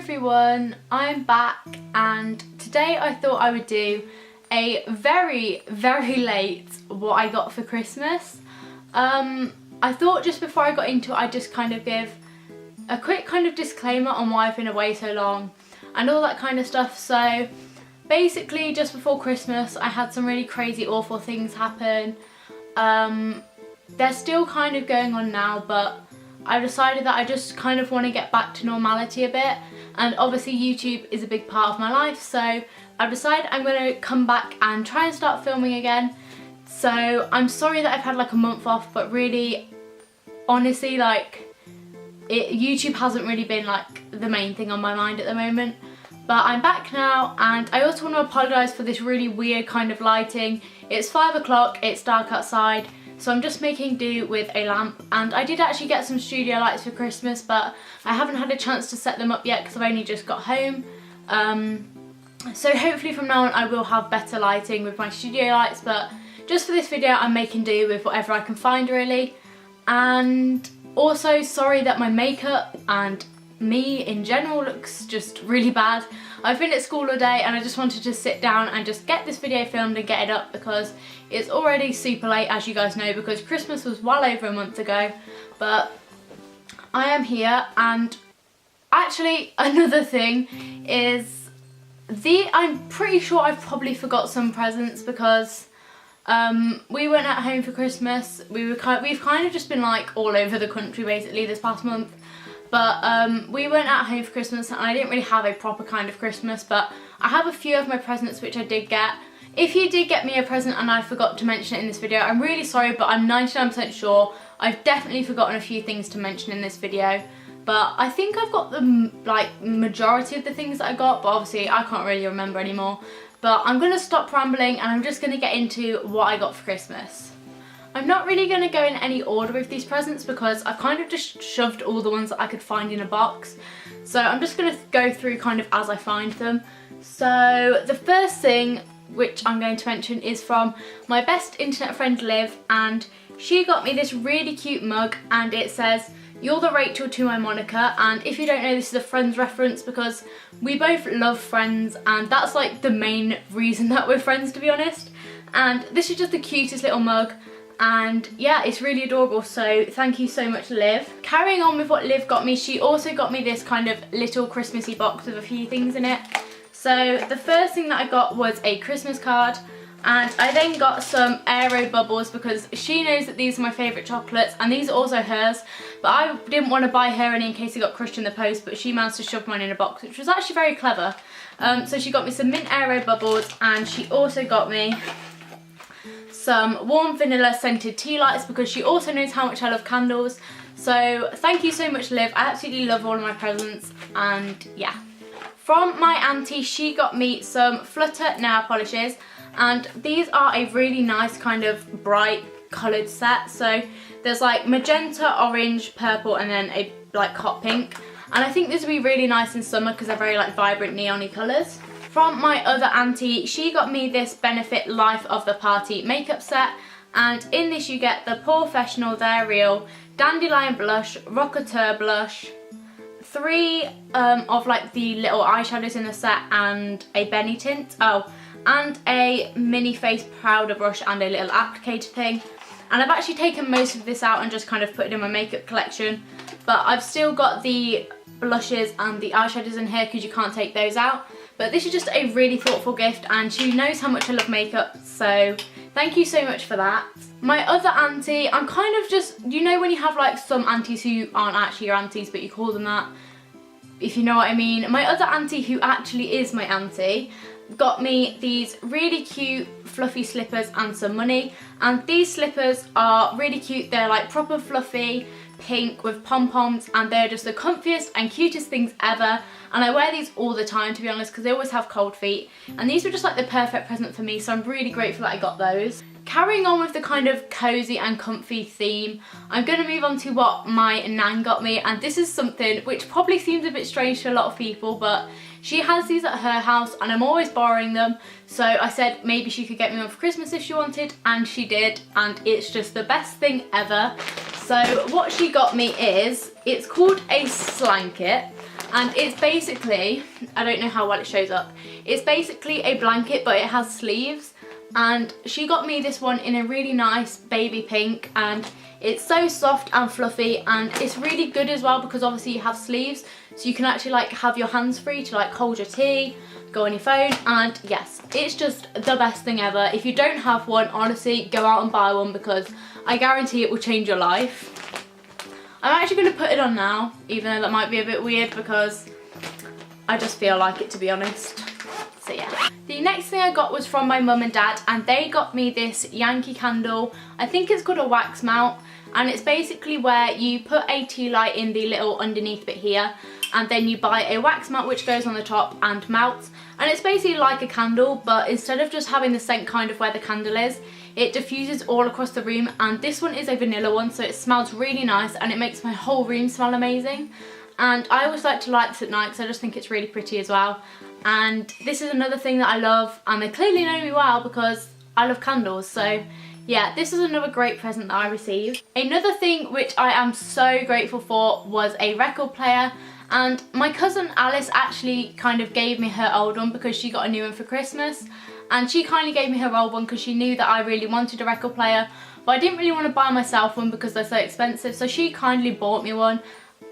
everyone, I'm back and today I thought I would do a very late what I got for Christmas. I thought just before I got into it I'd just kind of give a quick kind of disclaimer on why I've been away so long and all that kind of stuff. So basically just before Christmas I had some really crazy awful things happen. They're still kind of going on now, but I decided that I just kind of want to get back to normality a bit, and obviously YouTube is a big part of my life, so I've decided I'm going to come back and try and start filming again. So I'm sorry that I've had like a month off, but really honestly YouTube hasn't really been like the main thing on my mind at the moment. But I'm back now, and I also want to apologise for this really weird kind of lighting. It's 5 o'clock, it's dark outside, so I'm just making do with a lamp, and I did actually get some studio lights for Christmas, but I haven't had a chance to set them up yet because I've only just got home. So hopefully from now on I will have better lighting with my studio lights, but just for this video I'm making do with whatever I can find really. And also sorry that my makeup and me in general looks just really bad. I've been at school all day and I just wanted to sit down and just get this video filmed and get it up because it's already super late, as you guys know, because Christmas was well over a month ago. But I am here, and actually another thing is I'm pretty sure I've probably forgot some presents because we weren't at home for Christmas. We've kind of just been like all over the country basically this past month. But we weren't at home for Christmas and I didn't really have a proper kind of Christmas, but I have a few of my presents which I did get. If you did get me a present and I forgot to mention it in this video, I'm really sorry, but I'm 99% sure I've definitely forgotten a few things to mention in this video. But I think I've got the majority of the things that I got, but obviously I can't really remember anymore. But I'm going to stop rambling and I'm just going to get into what I got for Christmas. I'm not really going to go in any order with these presents because I've kind of just shoved all the ones that I could find in a box. So I'm just going to go through kind of as I find them. So the first thing which I'm going to mention is from my best internet friend Liv, and she got me this really cute mug and it says, "You're the Rachel to my Monica," and if you don't know, this is a Friends reference because we both love Friends and that's like the main reason that we're friends, to be honest. And this is just the cutest little mug. And yeah, it's really adorable, so thank you so much, Liv. Carrying on with what Liv got me, she also got me this kind of little Christmassy box with a few things in it. So the first thing that I got was a Christmas card, and I then got some Aero bubbles because she knows that these are my favourite chocolates, and these are also hers, but I didn't want to buy her any in case it got crushed in the post, but she managed to shove mine in a box, which was actually very clever. So she got me some mint Aero bubbles, and she also got me some warm vanilla scented tea lights because she also knows how much I love candles. So thank you so much, Liv. I absolutely love all of my presents, and yeah. From my auntie, she got me some Flutter nail polishes, and these are a really nice kind of bright coloured set. So there's like magenta, orange, purple, and then a like hot pink. And I think this would be really nice in summer because they're very like vibrant neon-y colours. From my other auntie, she got me this Benefit Life of the Party makeup set, and in this you get the Professional They're Real Dandelion Blush, Rocketeur Blush, 3 of like the little eyeshadows in the set, and a Benny tint, and a mini face powder brush and a little applicator thing. And I've actually taken most of this out and just kind of put it in my makeup collection, but I've still got the blushes and the eyeshadows in here because you can't take those out. But this is just a really thoughtful gift, and she knows how much I love makeup, so thank you so much for that. My other auntie, I'm kind of just, you know when you have like some aunties who aren't actually your aunties but you call them that, if you know what I mean. My other auntie, who actually is my auntie, got me these really cute fluffy slippers and some money, and these slippers are really cute. They're like proper fluffy pink with pom-poms, and they're just the comfiest and cutest things ever, and I wear these all the time, to be honest, because they always have cold feet, and these were just like the perfect present for me, so I'm really grateful that I got those. Carrying on with the kind of cozy and comfy theme, I'm going to move on to what my nan got me, and this is something which probably seems a bit strange to a lot of people, but she has these at her house and I'm always borrowing them, so I said maybe she could get me one for Christmas if she wanted, and she did, and it's just the best thing ever. So what she got me is, it's called a slanket, And it's basically, I don't know how well it shows up, it's basically a blanket but it has sleeves, and she got me this one in a really nice baby pink, and it's so soft and fluffy, and it's really good as well because obviously you have sleeves, so you can actually like have your hands free to like hold your tea, go on your phone, and yes, it's just the best thing ever. If you don't have one, honestly, go out and buy one because I guarantee it will change your life. I'm actually going to put it on now, even though that might be a bit weird because I just feel like it, to be honest. So yeah. The next thing I got was from my mum and dad, and they got me this Yankee candle. I think it's called a wax mount, and it's basically where you put a tea light in the little underneath bit here, and then you buy a wax mount which goes on the top and mounts, and it's basically like a candle, but instead of just having the scent kind of where the candle is, it diffuses all across the room, and this one is a vanilla one, so it smells really nice and it makes my whole room smell amazing. And I always like to light this at night because I just think it's really pretty as well. And this is another thing that I love, and they clearly know me well because I love candles, so yeah, this is another great present that I received. Another thing which I am so grateful for was a record player, and my cousin Alice actually kind of gave me her old one because she got a new one for Christmas, and she kindly gave me her old one because she knew that I really wanted a record player, but I didn't really want to buy myself one because they're so expensive, so she kindly bought me one.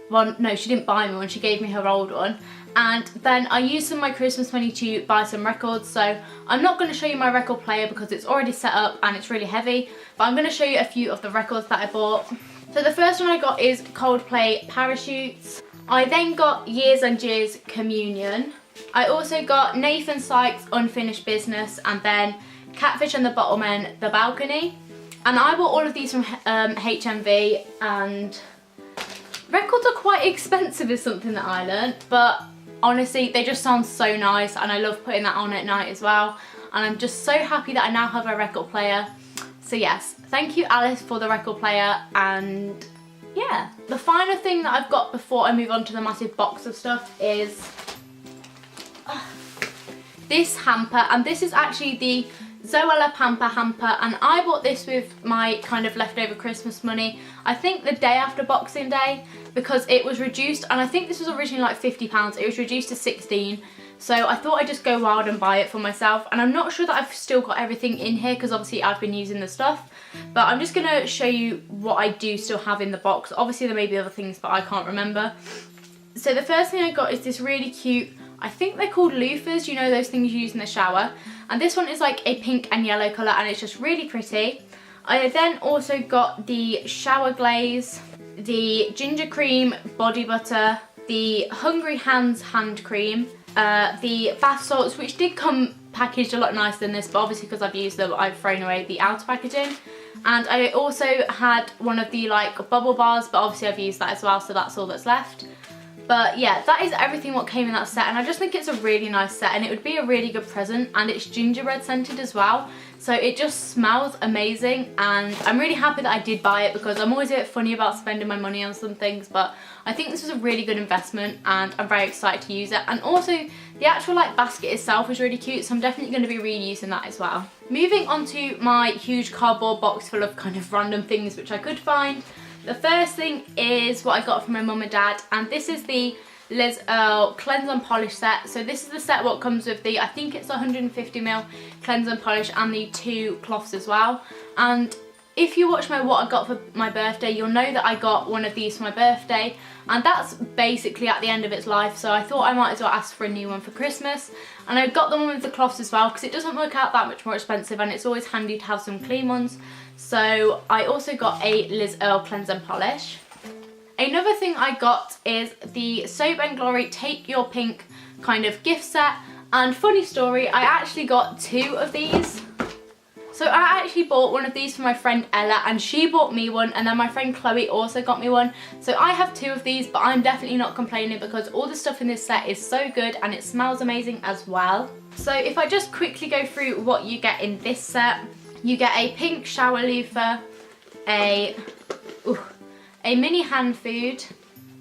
Well, no, she didn't buy me one, she gave me her old one. And then I used some of my Christmas money to buy some records, so I'm not going to show you my record player because it's already set up and it's really heavy, but I'm going to show you a few of the records that I bought. So the first one I got is Coldplay Parachutes. I then got Years and Years Communion. I also got Nathan Sykes Unfinished Business, and then Catfish and the Bottlemen The Balcony. And I bought all of these from HMV, and records are quite expensive is something that I learned, but honestly they just sound so nice and I love putting that on at night as well, and I'm just so happy that I now have a record player. So yes, thank you Alice for the record player. And yeah, the final thing that I've got before I move on to the massive box of stuff is this hamper, and this is actually the Zoella hamper, and I bought this with my kind of leftover Christmas money, I think the day after Boxing Day, because it was reduced, and I think this was originally like £50, it was reduced to 16, so I thought I'd just go wild and buy it for myself. And I'm not sure that I've still got everything in here because obviously I've been using the stuff, but I'm just going to show you what I do still have in the box. Obviously there may be other things but I can't remember. So the first thing I got is this really cute, I think they're called loofahs, you know, those things you use in the shower. And this one is like a pink and yellow colour, and it's just really pretty. I then also got the shower glaze, the ginger cream body butter, the Hungry Hands hand cream, the bath salts, which did come packaged a lot nicer than this, but obviously because I've used them I've thrown away the outer packaging. And I also had one of the like bubble bars, but obviously I've used that as well, so that's all that's left. But yeah, that is everything what came in that set, and I just think it's a really nice set and it would be a really good present, and it's gingerbread scented as well, so it just smells amazing, and I'm really happy that I did buy it because I'm always a bit funny about spending my money on some things, but I think this was a really good investment and I'm very excited to use it. And also the actual like basket itself is really cute, so I'm definitely going to be reusing that as well. Moving on to my huge cardboard box full of kind of random things which I could find. The first thing is what I got from my mum and dad, and this is the Liz Earle Cleanse and Polish set. So this is the set what comes with the, I think it's 150ml cleanse and polish and the 2 cloths as well. And if you watch my what I got for my birthday, you'll know that I got one of these for my birthday, and that's basically at the end of its life, so I thought I might as well ask for a new one for Christmas. And I got the one with the cloths as well because it doesn't work out that much more expensive, and it's always handy to have some clean ones. So I also got a Liz Earle Cleanse and Polish. Another thing I got is the Soap and Glory Take Your Pink kind of gift set, and funny story, I actually got 2 of these. So I actually bought one of these for my friend Ella, and she bought me one, and then my friend Chloe also got me one. So I have 2 of these, but I'm definitely not complaining because all the stuff in this set is so good and it smells amazing as well. So if I just quickly go through what you get in this set, you get a pink shower loofah, a mini hand food,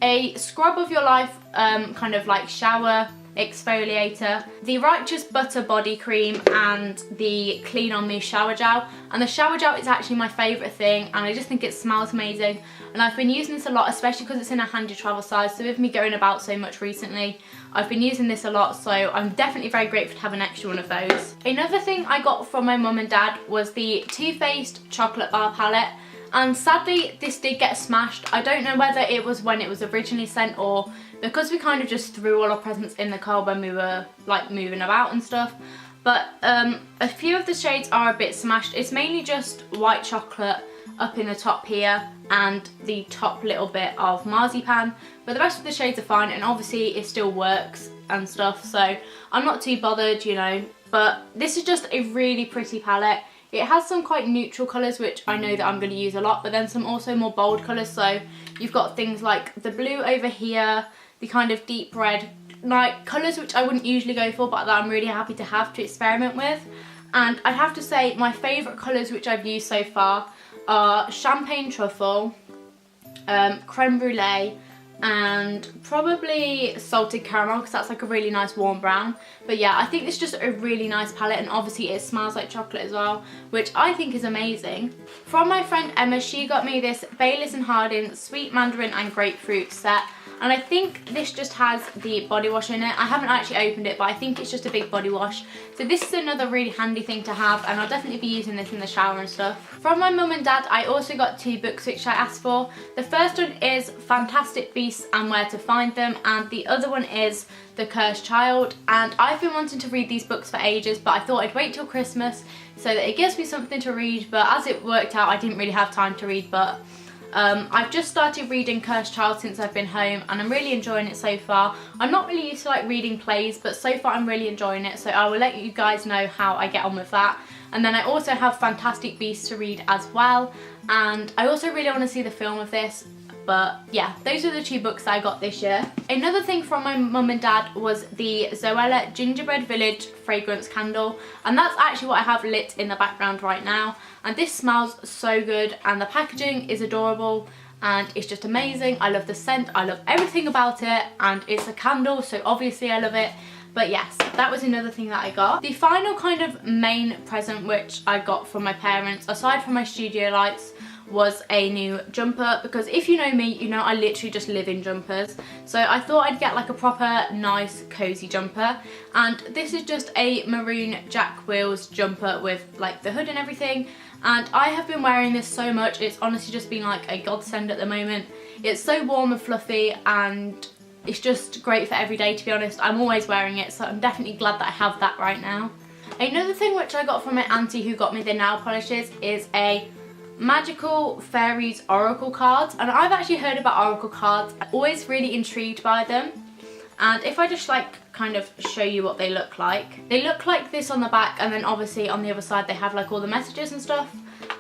a scrub of your life kind of like shower exfoliator, the Righteous Butter body cream, and the Clean On Me shower gel. And the shower gel is actually my favourite thing, and I just think it smells amazing, and I've been using this a lot, especially because it's in a handy travel size. So with me going about so much recently, I've been using this a lot, so I'm definitely very grateful to have an extra one of those. Another thing I got from my mum and dad was the Too Faced chocolate bar palette, and sadly this did get smashed. I don't know whether it was when it was originally sent or because we kind of just threw all our presents in the car when we were like moving about and stuff. But a few of the shades are a bit smashed. It's mainly just white chocolate up in the top here and the top little bit of marzipan, but the rest of the shades are fine, and obviously it still works and stuff, so I'm not too bothered, you know. But this is just a really pretty palette. It has some quite neutral colours which I know that I'm going to use a lot, but then some also more bold colours. So you've got things like the blue over here, the kind of deep red, like colours which I wouldn't usually go for, but that I'm really happy to have to experiment with. And I'd have to say my favourite colours which I've used so far are Champagne Truffle, Creme Brulee, and probably Salted Caramel, because that's like a really nice warm brown. But yeah, I think it's just a really nice palette, and obviously it smells like chocolate as well, which I think is amazing. From my friend Emma, she got me this Baylis and Hardin Sweet Mandarin and Grapefruit set, and I think this just has the body wash in it. I haven't actually opened it, but I think it's just a big body wash. So this is another really handy thing to have, and I'll definitely be using this in the shower and stuff. From my mum and dad, I also got 2 books which I asked for. The first one is Fantastic Beasts and Where to Find Them, and the other one is The Cursed Child. And I've been wanting to read these books for ages, but I thought I'd wait till Christmas so that it gives me something to read. But as it worked out, I didn't really have time to read, but I've just started reading Cursed Child since I've been home, and I'm really enjoying it so far. I'm not really used to like reading plays, but so far I'm really enjoying it, so I will let you guys know how I get on with that. And then I also have Fantastic Beasts to read as well, and I also really want to see the film of this. But yeah, those are the 2 books that I got this year. Another thing from my mum and dad was the Zoella Gingerbread Village fragrance candle, and that's actually what I have lit in the background right now. And this smells so good, and the packaging is adorable, and it's just amazing. I love the scent, I love everything about it, and it's a candle, so obviously I love it. But yes, that was another thing that I got. The final kind of main present which I got from my parents, aside from my studio lights, was a new jumper, because if you know me, you know I literally just live in jumpers. So I thought I'd get like a proper nice cozy jumper, and this is just a maroon Jack Wheels jumper with like the hood and everything, and I have been wearing this so much. It's honestly just been like a godsend at the moment. It's so warm and fluffy, and it's just great for every day, to be honest. I'm always wearing it, so I'm definitely glad that I have that right now. Another thing which I got from my auntie who got me the nail polishes is a Magical Fairies Oracle cards, and I've actually heard about Oracle cards. I'm always really intrigued by them, and if I just like kind of show you what they look like this on the back, and then obviously on the other side they have like all the messages and stuff,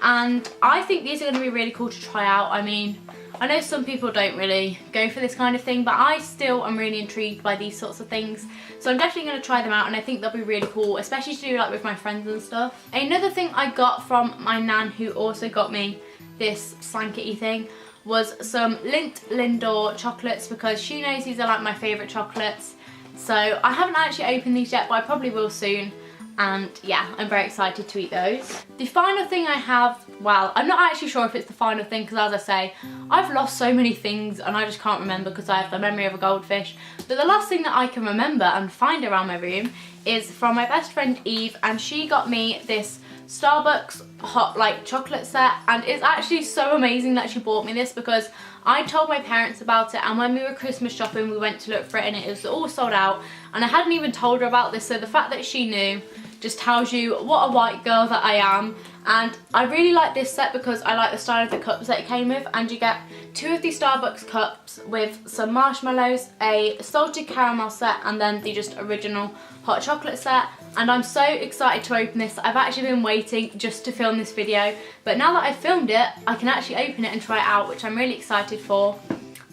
and I think these are going to be really cool to try out. I mean, I know some people don't really go for this kind of thing, but I still am really intrigued by these sorts of things. So I'm definitely going to try them out, and I think they'll be really cool, especially to do like with my friends and stuff. Another thing I got from my nan, who also got me this blankety thing, was some Lindt Lindor chocolates, because she knows these are like my favourite chocolates. So I haven't actually opened these yet, but I probably will soon. And yeah, I'm very excited to eat those. The final thing I have, well, I'm not actually sure if it's the final thing, because as I say, I've lost so many things and I just can't remember because I have the memory of a goldfish. But the last thing that I can remember and find around my room is from my best friend Eve, and she got me this Starbucks hot like chocolate set, and it's actually so amazing that she bought me this, because I told my parents about it, and when we were Christmas shopping we went to look for it and it was all sold out, and I hadn't even told her about this, so the fact that she knew just tells you what a white girl that I am. And I really like this set because I like the style of the cups that it came with, and you get 2 of these Starbucks cups with some marshmallows, a salted caramel set, and then the just original hot chocolate set. And I'm so excited to open this. I've actually been waiting just to film this video, but now that I've filmed it, I can actually open it and try it out, which I'm really excited for.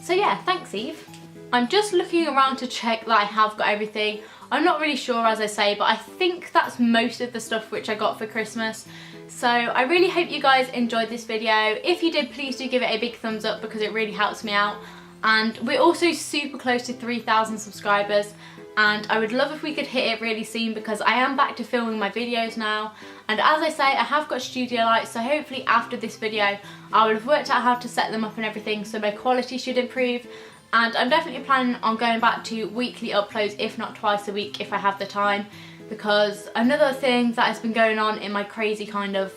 So yeah, thanks Eve. I'm just looking around to check that I have got everything. I'm not really sure, as I say, but I think that's most of the stuff which I got for Christmas. So I really hope you guys enjoyed this video. If you did, please do give it a big thumbs up because it really helps me out. And we're also super close to 3,000 subscribers, and I would love if we could hit it really soon because I am back to filming my videos now, and as I say, I have got studio lights, so hopefully after this video I will have worked out how to set them up and everything, so my quality should improve. And I'm definitely planning on going back to weekly uploads, if not twice a week if I have the time, because another thing that has been going on in my crazy kind of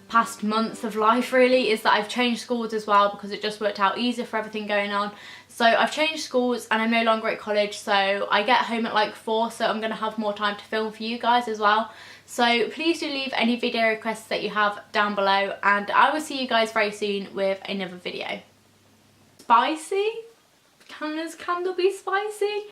past months of life really is that I've changed schools as well, because it just worked out easier for everything going on. So I've changed schools and I'm no longer at college, so I get home at like 4, so I'm going to have more time to film for you guys as well. So please do leave any video requests that you have down below, and I will see you guys very soon with another video. Spicy? Can this candle be spicy?